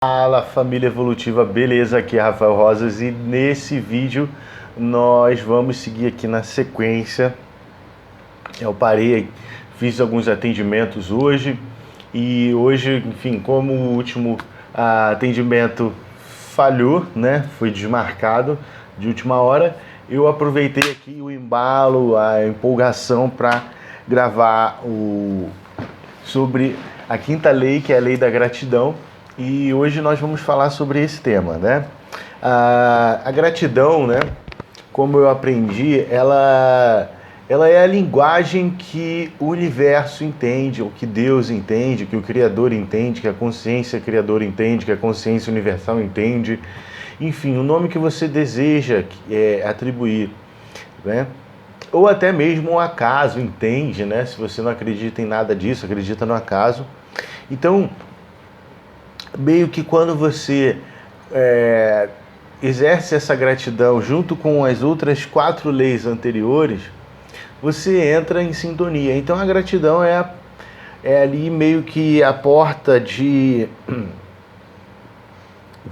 Fala família evolutiva, beleza? Aqui é Rafael Rosas e nesse vídeo nós vamos seguir aqui na sequência. Eu parei, fiz alguns atendimentos hoje e hoje, enfim, como o último atendimento falhou, né? Foi desmarcado de última hora, eu aproveitei aqui o embalo, a empolgação para gravar sobre a quinta lei, que é a lei da gratidão. E hoje nós vamos falar sobre esse tema, né? A gratidão, né? Como eu aprendi, ela é a linguagem que o universo entende, o que Deus entende, que o Criador entende, que a consciência criadora entende, que a consciência universal entende. Enfim, o nome que você deseja atribuir, né? Ou até mesmo o acaso entende, né? Se você não acredita em nada disso, acredita no acaso. Então, meio que quando você exerce essa gratidão junto com as outras 4 leis anteriores, você entra em sintonia. Então a gratidão é ali meio que a porta de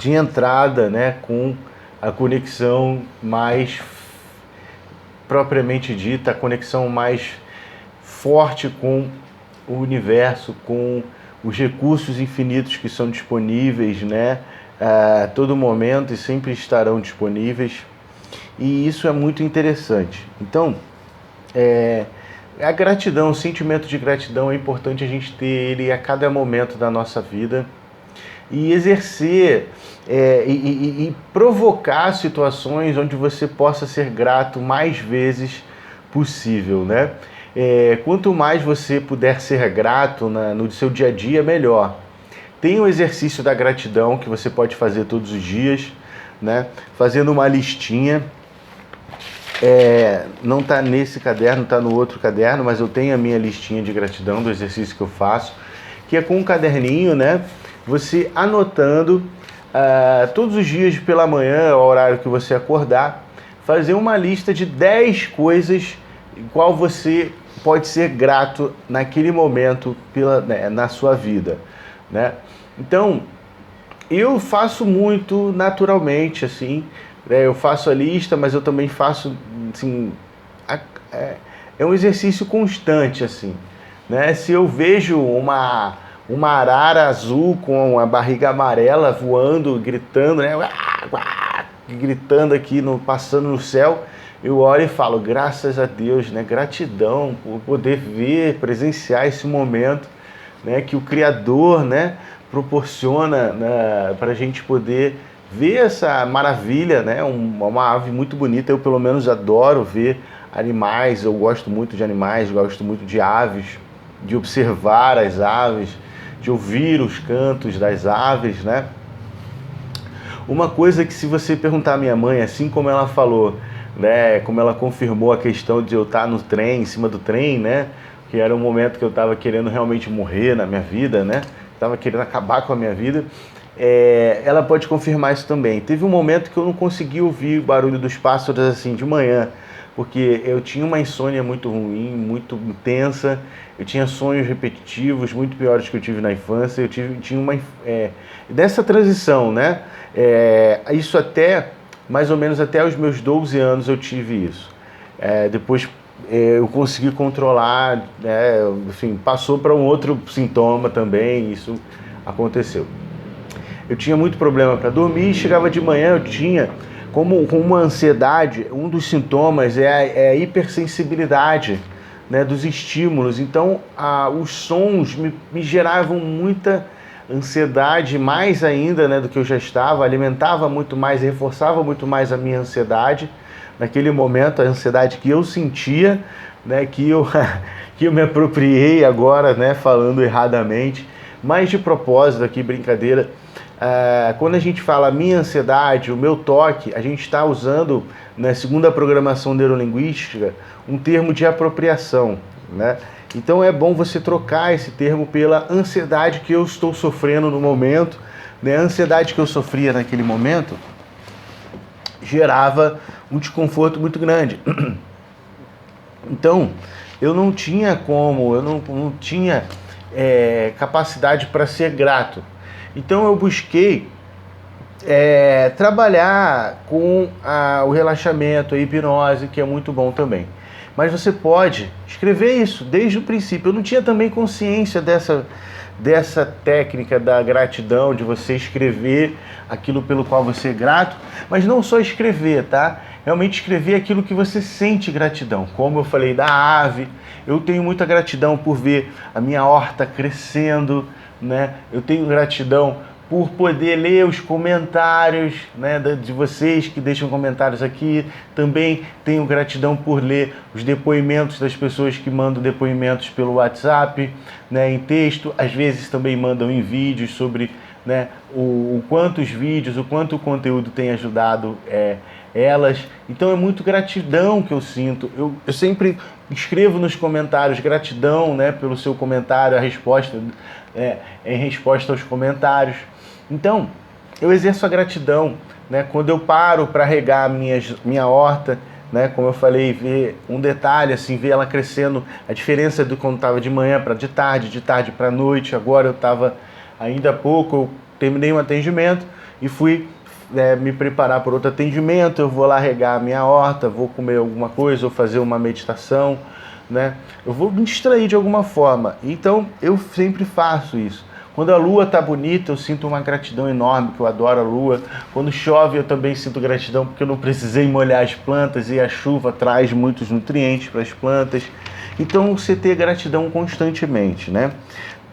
entrada, né, com a conexão mais propriamente dita, a conexão mais forte com o universo, com os recursos infinitos que são disponíveis, né, a todo momento e sempre estarão disponíveis. E isso é muito interessante. Então, a gratidão, o sentimento de gratidão é importante a gente ter ele a cada momento da nossa vida e exercer e provocar situações onde você possa ser grato mais vezes possível, né? Quanto mais você puder ser grato no seu dia a dia, melhor. Tem o exercício da gratidão que você pode fazer todos os dias, né? Fazendo uma listinha. Não está nesse caderno, está no outro caderno, mas eu tenho a minha listinha de gratidão do exercício que eu faço, que é com um caderninho, né? Você anotando todos os dias pela manhã, ao horário que você acordar, fazer uma lista de 10 coisas qual você pode ser grato naquele momento na sua vida, né? Então, eu faço muito naturalmente, assim, eu faço a lista, mas eu também faço, assim, é um exercício constante, assim, né? Se eu vejo uma arara azul com a barriga amarela voando, gritando, né? Gritando aqui, passando no céu, eu olho e falo, graças a Deus, né? Gratidão por poder ver, presenciar esse momento, né? Que o Criador, né? Proporciona, né? Para a gente poder ver essa maravilha, né? Uma ave muito bonita. Eu, pelo menos, adoro ver animais. Eu gosto muito de animais, gosto muito de aves, de observar as aves, de ouvir os cantos das aves, né? Uma coisa que, se você perguntar à minha mãe, assim como ela falou, né, como ela confirmou a questão de eu estar no trem, em cima do trem, né, que era um momento que eu estava querendo realmente morrer na minha vida, né, estava querendo acabar com a minha vida, ela pode confirmar isso também. Teve um momento que eu não consegui ouvir o barulho dos pássaros assim de manhã, porque eu tinha uma insônia muito ruim, muito intensa, eu tinha sonhos repetitivos, muito piores que eu tive na infância, tinha uma... dessa transição, né, isso até... mais ou menos até os meus 12 anos eu tive isso. Depois eu consegui controlar, enfim, passou para um outro sintoma também, isso aconteceu. Eu tinha muito problema para dormir, chegava de manhã, eu tinha como uma ansiedade, um dos sintomas é a hipersensibilidade, né, dos estímulos. Então os sons me geravam muita ansiedade, mais ainda, né, do que eu já estava, alimentava muito mais, reforçava muito mais a minha ansiedade naquele momento, a ansiedade que eu sentia, né, que eu me apropriei agora, né, falando erradamente, mas de propósito aqui, brincadeira. Quando a gente fala minha ansiedade, o meu toque, a gente está usando, né, segundo a programação neurolinguística, um termo de apropriação, né? Então é bom você trocar esse termo pela ansiedade que eu estou sofrendo no momento, né? A ansiedade que eu sofria naquele momento gerava um desconforto muito grande. Então, eu não tinha como, eu não tinha capacidade para ser grato. Então eu busquei trabalhar com o relaxamento, a hipnose, que é muito bom também. Mas você pode escrever isso desde o princípio. Eu não tinha também consciência dessa técnica da gratidão, de você escrever aquilo pelo qual você é grato, mas não só escrever, tá? Realmente escrever aquilo que você sente gratidão. Como eu falei da ave, eu tenho muita gratidão por ver a minha horta crescendo, né? Eu tenho gratidão por poder ler os comentários, né, de vocês que deixam comentários aqui. Também tenho gratidão por ler os depoimentos das pessoas que mandam depoimentos pelo WhatsApp, né, em texto. Às vezes também mandam em vídeos sobre, né, o quanto os vídeos, o quanto o conteúdo tem ajudado elas. Então é muito gratidão que eu sinto. Eu sempre escrevo nos comentários gratidão, né, pelo seu comentário, a resposta em resposta aos comentários. Então, eu exerço a gratidão, né, quando eu paro para regar minha horta, né, como eu falei, ver um detalhe, assim, ver ela crescendo, a diferença do quando estava de manhã para de tarde para noite. Agora eu estava, ainda há pouco, eu terminei um atendimento e fui me preparar para outro atendimento. Eu vou lá regar a minha horta, vou comer alguma coisa ou fazer uma meditação, né? Eu vou me distrair de alguma forma. Então eu sempre faço isso. Quando a lua está bonita, eu sinto uma gratidão enorme, que eu adoro a lua. Quando chove, eu também sinto gratidão, porque eu não precisei molhar as plantas e a chuva traz muitos nutrientes para as plantas. Então você ter gratidão constantemente, né?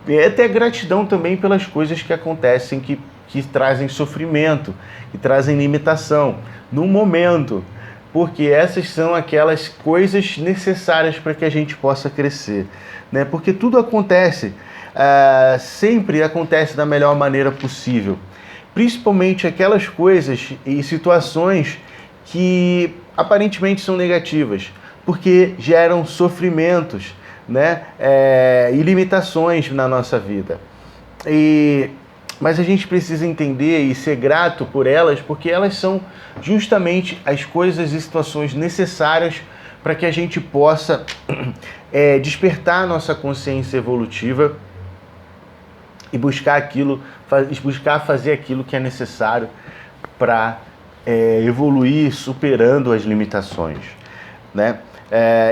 E ter gratidão também pelas coisas que acontecem, que trazem sofrimento, que trazem limitação no momento, porque essas são aquelas coisas necessárias para que a gente possa crescer, né? Porque tudo acontece, sempre acontece da melhor maneira possível, principalmente aquelas coisas e situações que aparentemente são negativas, porque geram sofrimentos, né? E limitações na nossa vida. Mas a gente precisa entender e ser grato por elas, porque elas são justamente as coisas e situações necessárias para que a gente possa despertar a nossa consciência evolutiva e buscar fazer aquilo que é necessário para evoluir superando as limitações, né?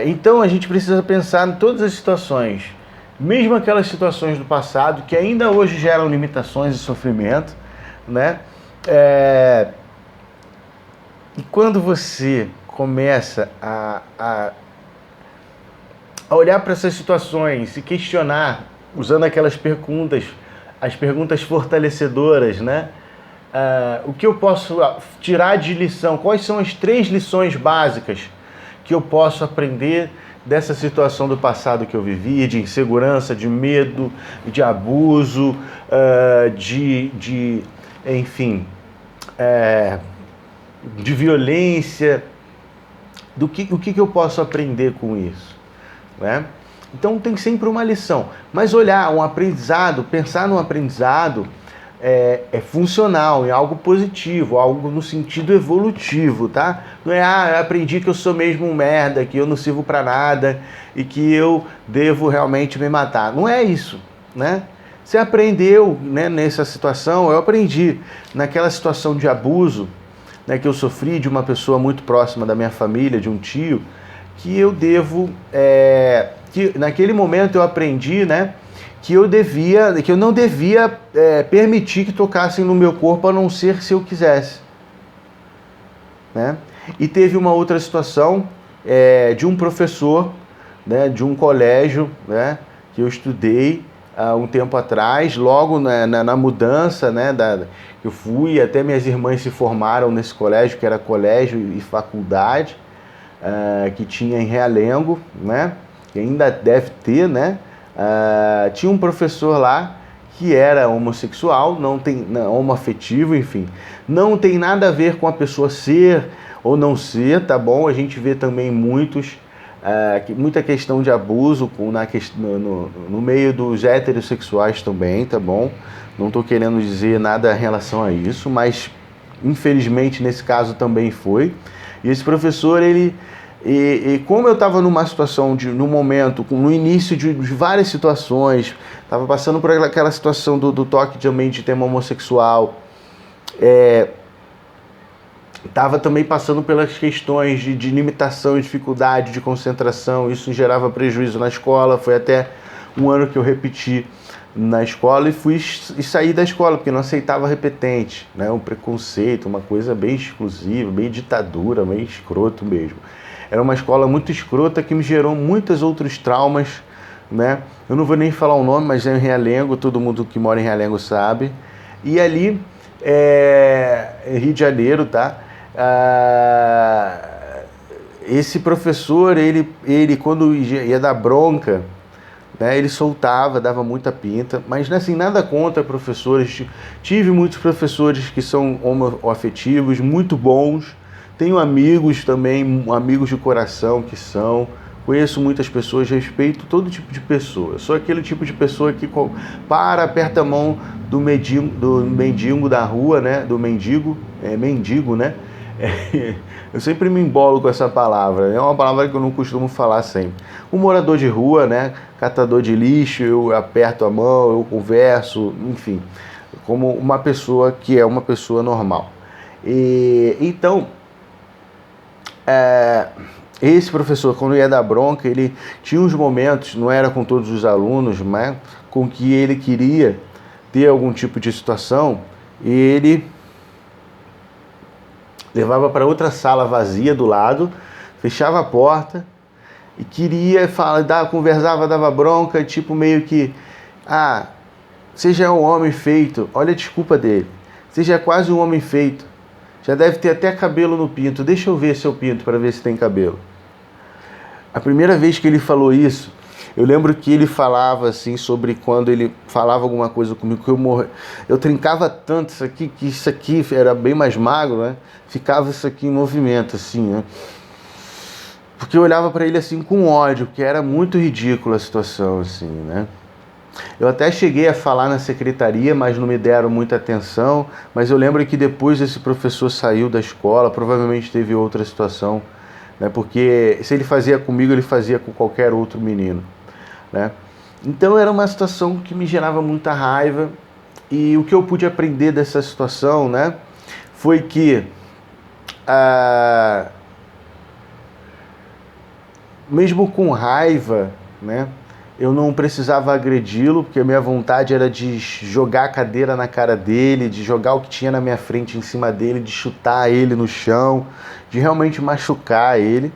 Então a gente precisa pensar em todas as situações, mesmo aquelas situações do passado que ainda hoje geram limitações e sofrimento, né? E quando você começa a olhar para essas situações e questionar, usando aquelas perguntas, as perguntas fortalecedoras, né? O que eu posso tirar de lição? Quais são as 3 lições básicas que eu posso aprender dessa situação do passado que eu vivi, de insegurança, de medo, de abuso, enfim, de violência? O que eu posso aprender com isso, né? Então tem sempre uma lição, mas olhar um aprendizado, pensar num aprendizado funcional, em algo positivo, algo no sentido evolutivo, tá? Não eu aprendi que eu sou mesmo um merda, que eu não sirvo pra nada e que eu devo realmente me matar. Não é isso, né? Você aprendeu, né, nessa situação. Eu aprendi naquela situação de abuso, né, que eu sofri de uma pessoa muito próxima da minha família, de um tio, que eu devo, que naquele momento eu aprendi, né, que eu não devia permitir que tocassem no meu corpo, a não ser se eu quisesse, né? E teve uma outra situação de um professor, né, de um colégio, né, que eu estudei há um tempo atrás, logo na mudança, né, eu fui, até minhas irmãs se formaram nesse colégio, que era colégio e faculdade, que tinha em Realengo, né, que ainda deve ter, né? Tinha um professor lá que era homossexual, homoafetivo, enfim, não tem nada a ver com a pessoa ser ou não ser, tá bom? A gente vê também muita questão de abuso no meio dos heterossexuais também, tá bom? Não estou querendo dizer nada em relação a isso, mas infelizmente nesse caso também foi. E esse professor, ele E como eu estava numa situação, no momento, no início de várias situações, estava passando por aquela situação do toque também de tema homossexual, estava também passando pelas questões de limitação e dificuldade de concentração, isso gerava prejuízo na escola. Foi até um ano que eu repeti na escola e saí da escola, porque não aceitava repetente, né? Um preconceito, uma coisa bem exclusiva, bem ditadura, bem escroto mesmo. Era uma escola muito escrota que me gerou muitos outros traumas, né? Eu não vou nem falar o nome, mas é em Realengo, todo mundo que mora em Realengo sabe. E ali, Rio de Janeiro, tá? Esse professor, ele quando ia dar bronca, né, ele soltava, dava muita pinta, mas assim, nada contra professores. Tive muitos professores que são homoafetivos, muito bons. Tenho amigos também, amigos de coração que são. Conheço muitas pessoas, respeito todo tipo de pessoa. Sou aquele tipo de pessoa que aperta a mão do mendigo da rua, né? Do mendigo, mendigo, né? Eu sempre me embolo com essa palavra. É uma palavra que eu não costumo falar sempre. Um morador de rua, né? Catador de lixo, eu aperto a mão, eu converso, enfim. Como uma pessoa que é uma pessoa normal. Então... esse professor, quando ia dar bronca, ele tinha uns momentos, não era com todos os alunos, mas com que ele queria ter algum tipo de situação, e ele levava para outra sala vazia do lado, fechava a porta e queria conversava, dava bronca, tipo meio que, você já é um homem feito, olha a desculpa dele, você já é quase um homem feito. Já deve ter até cabelo no pinto. Deixa eu ver seu pinto para ver se tem cabelo. A primeira vez que ele falou isso, eu lembro que ele falava assim sobre quando ele falava alguma coisa comigo, que eu trincava tanto isso aqui, que isso aqui era bem mais magro, né? Ficava isso aqui em movimento, assim, né? Porque eu olhava para ele assim com ódio, porque era muito ridícula a situação, assim, né? Eu até cheguei a falar na secretaria, mas não me deram muita atenção. Mas eu lembro que depois esse professor saiu da escola, provavelmente teve outra situação, né? Porque se ele fazia comigo, ele fazia com qualquer outro menino, né? Então era uma situação que me gerava muita raiva. E o que eu pude aprender dessa situação, né, foi que mesmo com raiva, né, eu não precisava agredi-lo, porque a minha vontade era de jogar a cadeira na cara dele, de jogar o que tinha na minha frente em cima dele, de chutar ele no chão, de realmente machucar ele.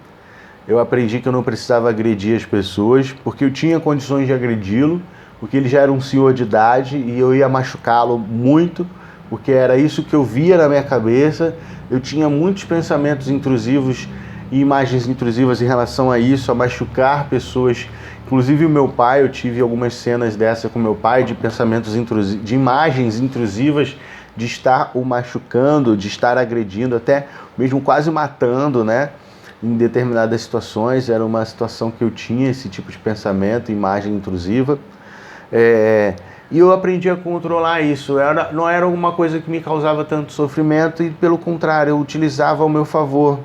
Eu aprendi que eu não precisava agredir as pessoas, porque eu tinha condições de agredi-lo, porque ele já era um senhor de idade e eu ia machucá-lo muito, porque era isso que eu via na minha cabeça. Eu tinha muitos pensamentos intrusivos e imagens intrusivas em relação a isso, a machucar pessoas. Inclusive o meu pai, eu tive algumas cenas dessa com meu pai, de pensamentos intrusivos, de imagens intrusivas, de estar o machucando, de estar agredindo, até mesmo quase matando, né? Em determinadas situações, era uma situação que eu tinha esse tipo de pensamento, imagem intrusiva. E eu aprendi a controlar isso. Não era uma coisa que me causava tanto sofrimento e, pelo contrário, eu utilizava ao meu favor,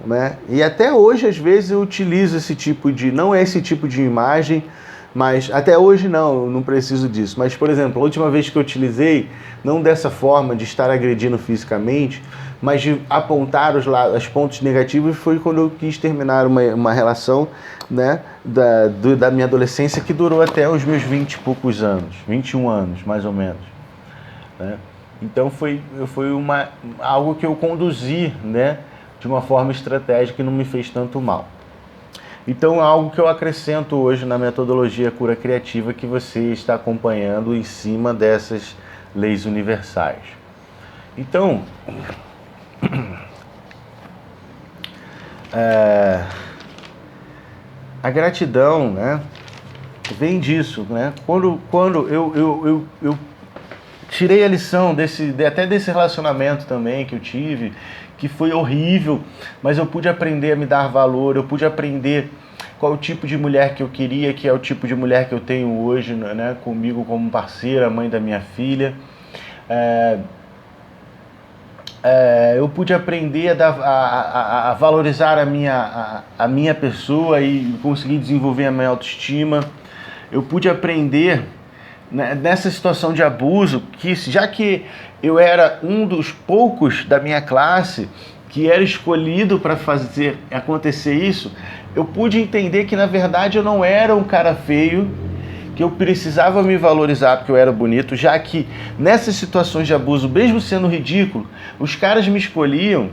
né? E até hoje, às vezes, eu utilizo esse tipo de... Não é esse tipo de imagem, mas até hoje não, eu não preciso disso. Mas, por exemplo, a última vez que eu utilizei, não dessa forma de estar agredindo fisicamente, mas de apontar os pontos negativos, foi quando eu quis terminar uma relação, né, da minha adolescência, que durou até os meus 20 e poucos anos, 21 anos, mais ou menos, né? Então foi algo que eu conduzi, né, de uma forma estratégica e não me fez tanto mal. Então é algo que eu acrescento hoje na metodologia Cura Criativa, que você está acompanhando em cima dessas leis universais. Então, a gratidão, né, vem disso, né? Quando eu tirei a lição até desse relacionamento também que eu tive, que foi horrível, mas eu pude aprender a me dar valor, eu pude aprender qual o tipo de mulher que eu queria, que é o tipo de mulher que eu tenho hoje, né, comigo como parceira, mãe da minha filha. eu pude aprender a valorizar a minha pessoa e conseguir desenvolver a minha autoestima. Eu pude aprender, né, nessa situação de abuso, que já que eu era um dos poucos da minha classe que era escolhido para fazer acontecer isso, eu pude entender que na verdade eu não era um cara feio, que eu precisava me valorizar porque eu era bonito, já que nessas situações de abuso, mesmo sendo ridículo, os caras me escolhiam,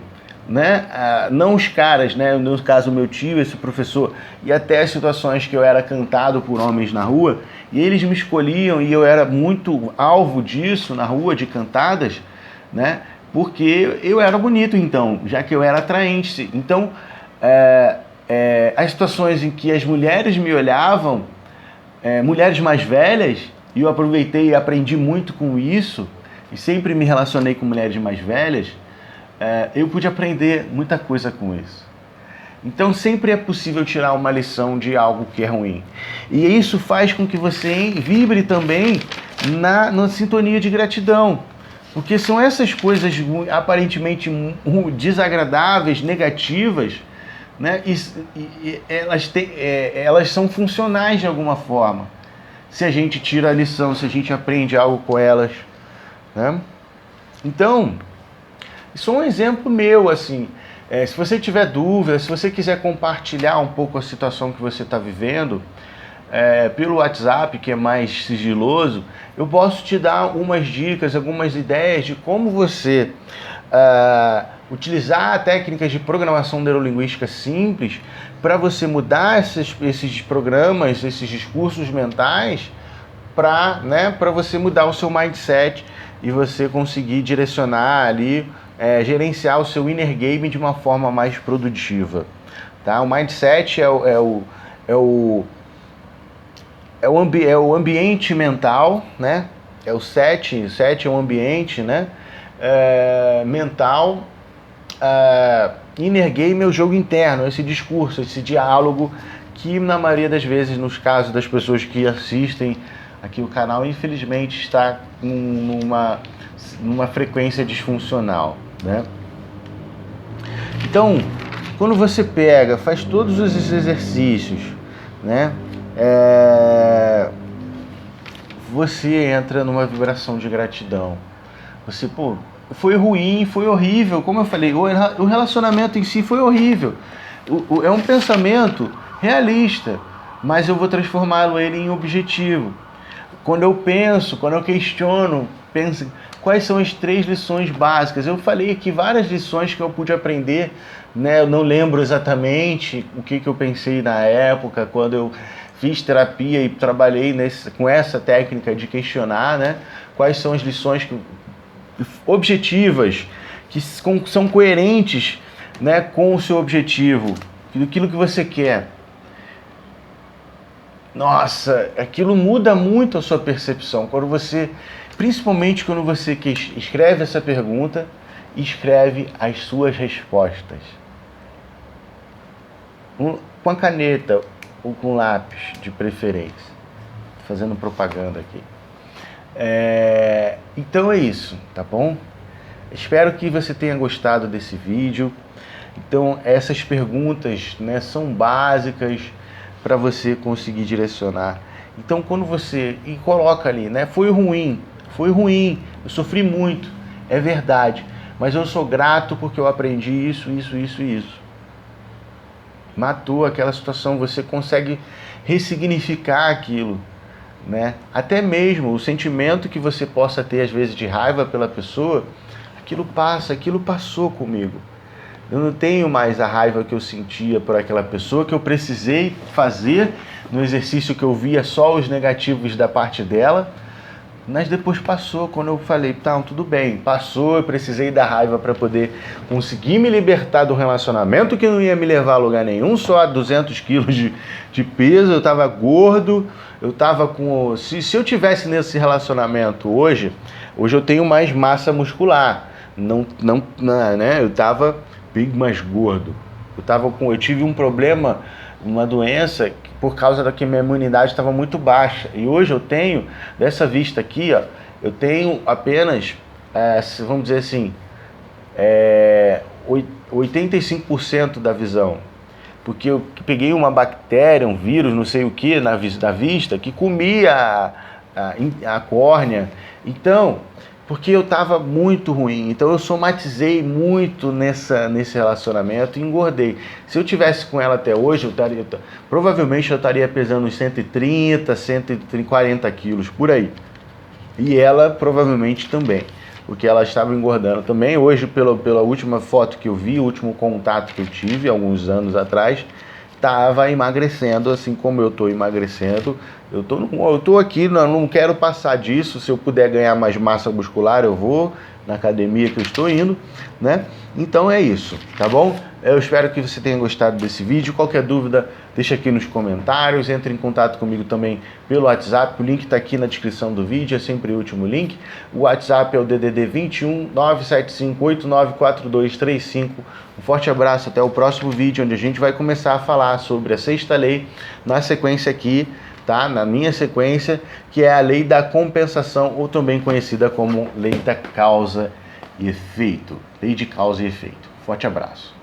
né? Não os caras, né? No caso, meu tio, esse professor, e até as situações que eu era cantado por homens na rua, e eles me escolhiam e eu era muito alvo disso na rua, de cantadas, né? Porque eu era bonito, então, já que eu era atraente. Então, as situações em que as mulheres me olhavam, mulheres mais velhas, e eu aproveitei e aprendi muito com isso, e sempre me relacionei com mulheres mais velhas, eu pude aprender muita coisa com isso. Então sempre é possível tirar uma lição de algo que é ruim. E isso faz com que você vibre também na sintonia de gratidão. Porque são essas coisas aparentemente desagradáveis, negativas, né? E elas são funcionais de alguma forma. Se a gente tira a lição, se a gente aprende algo com elas, né? Então, isso é um exemplo meu, assim. Se você tiver dúvida, se você quiser compartilhar um pouco a situação que você está vivendo, pelo WhatsApp, que é mais sigiloso, eu posso te dar umas dicas, algumas ideias de como você utilizar técnicas de programação neurolinguística simples para você mudar esses programas, esses discursos mentais, para você mudar o seu mindset e você conseguir direcionar ali, gerenciar o seu inner game de uma forma mais produtiva. Tá? O mindset é o ambiente mental, né? É o set é o ambiente, né? Mental. Inner game é o jogo interno, esse discurso, esse diálogo que na maioria das vezes, nos casos das pessoas que assistem aqui o canal, infelizmente está numa frequência disfuncional, né? Então, quando você faz todos esses exercícios, né? Você entra numa vibração de gratidão. Você, foi ruim, foi horrível, como eu falei, o relacionamento em si foi horrível. É um pensamento realista, mas eu vou transformá-lo em objetivo. Quando eu penso, quando eu questiono, penso quais são as 3 lições básicas. Eu falei aqui várias lições que eu pude aprender, né? Eu não lembro exatamente o que eu pensei na época, quando eu fiz terapia e trabalhei com essa técnica de questionar, né? Quais são as lições objetivas, que são coerentes, né, com o seu objetivo, aquilo que você quer. Nossa, aquilo muda muito a sua percepção. Principalmente quando você escreve essa pergunta, escreve as suas respostas. Com a caneta ou com lápis, de preferência. Tô fazendo propaganda aqui. Então é isso, tá bom? Espero que você tenha gostado desse vídeo. Então essas perguntas, né, são básicas para você conseguir direcionar. Então quando você coloca ali, né, foi ruim, eu sofri muito, é verdade, mas eu sou grato porque eu aprendi isso. Matou aquela situação, você consegue ressignificar aquilo, né? Até mesmo o sentimento que você possa ter às vezes de raiva pela pessoa, aquilo passou comigo. Eu não tenho mais a raiva que eu sentia por aquela pessoa, que eu precisei fazer no exercício que eu via só os negativos da parte dela, mas depois passou, quando eu falei, tá, tudo bem, passou, eu precisei da raiva para poder conseguir me libertar do relacionamento que não ia me levar a lugar nenhum, só a 200 quilos de peso, eu tava gordo, eu tava com... Se eu tivesse nesse relacionamento hoje eu tenho mais massa muscular, né? Eu tava bem mais gordo, eu tive um problema, uma doença, por causa da que minha imunidade estava muito baixa. E hoje eu tenho, dessa vista aqui, ó, eu tenho apenas, vamos dizer assim, 85% da visão. Porque eu peguei uma bactéria, um vírus, não sei o que, da vista, que comia a córnea. Então, porque eu estava muito ruim. Então eu somatizei muito nesse relacionamento e engordei. Se eu tivesse com ela até hoje, provavelmente eu estaria pesando uns 130, 140 quilos, por aí. E ela provavelmente também, porque ela estava engordando também. Hoje, pela última foto que eu vi, o último contato que eu tive, alguns anos atrás, estava emagrecendo, assim como eu estou emagrecendo. Eu tô aqui, não quero passar disso. Se eu puder ganhar mais massa muscular, eu vou na academia que eu estou indo, né? Então é isso, tá bom? Eu espero que você tenha gostado desse vídeo. Qualquer dúvida, deixa aqui nos comentários. Entre em contato comigo também pelo WhatsApp. O link está aqui na descrição do vídeo, é sempre o último link. O WhatsApp é o DDD 21 975 894235. Um forte abraço, até o próximo vídeo, onde a gente vai começar a falar sobre a sexta lei, na sequência aqui, tá? Na minha sequência, que é a lei da compensação, ou também conhecida como lei da causa e efeito. Lei de causa e efeito. Forte abraço.